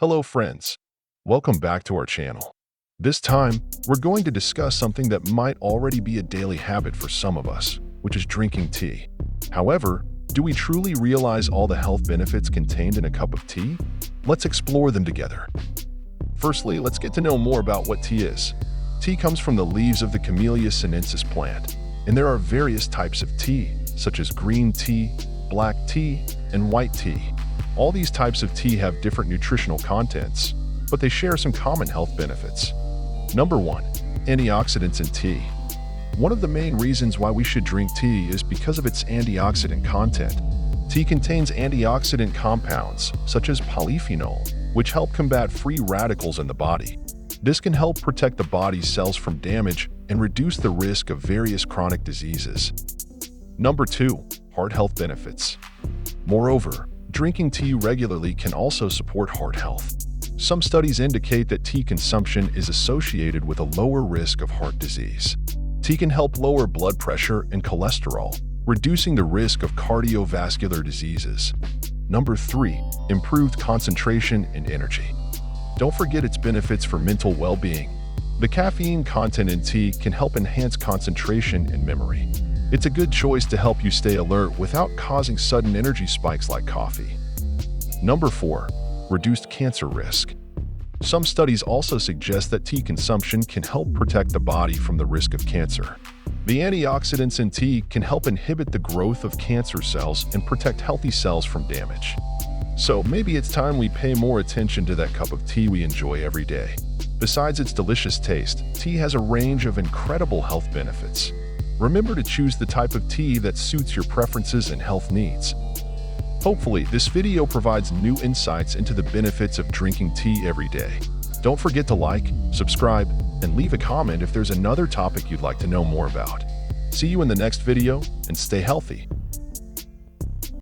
Hello friends, welcome back to our channel. This time, we're going to discuss something that might already be a daily habit for some of us, which is drinking tea. However, do we truly realize all the health benefits contained in a cup of tea? Let's explore them together. Firstly, let's get to know more about what tea is. Tea comes from the leaves of the Camellia sinensis plant, and there are various types of tea, such as green tea, black tea, and white tea. All these types of tea have different nutritional contents, but they share some common health benefits. Number 1. Antioxidants in tea. One of the main reasons why we should drink tea is because of its antioxidant content. Tea contains antioxidant compounds, such as polyphenol, which help combat free radicals in the body. This can help protect the body's cells from damage and reduce the risk of various chronic diseases. Number 2. Heart health benefits. Moreover, drinking tea regularly can also support heart health. Some studies indicate that tea consumption is associated with a lower risk of heart disease. Tea can help lower blood pressure and cholesterol, reducing the risk of cardiovascular diseases. Number 3. Improved concentration and energy. Don't forget its benefits for mental well-being. The caffeine content in tea can help enhance concentration and memory. It's a good choice to help you stay alert without causing sudden energy spikes like coffee. Number 4. Reduced cancer risk. Some studies also suggest that tea consumption can help protect the body from the risk of cancer. The antioxidants in tea can help inhibit the growth of cancer cells and protect healthy cells from damage. So maybe it's time we pay more attention to that cup of tea we enjoy every day. Besides its delicious taste, tea has a range of incredible health benefits. Remember to choose the type of tea that suits your preferences and health needs. Hopefully, this video provides new insights into the benefits of drinking tea every day. Don't forget to like, subscribe, and leave a comment if there's another topic you'd like to know more about. See you in the next video, and stay healthy.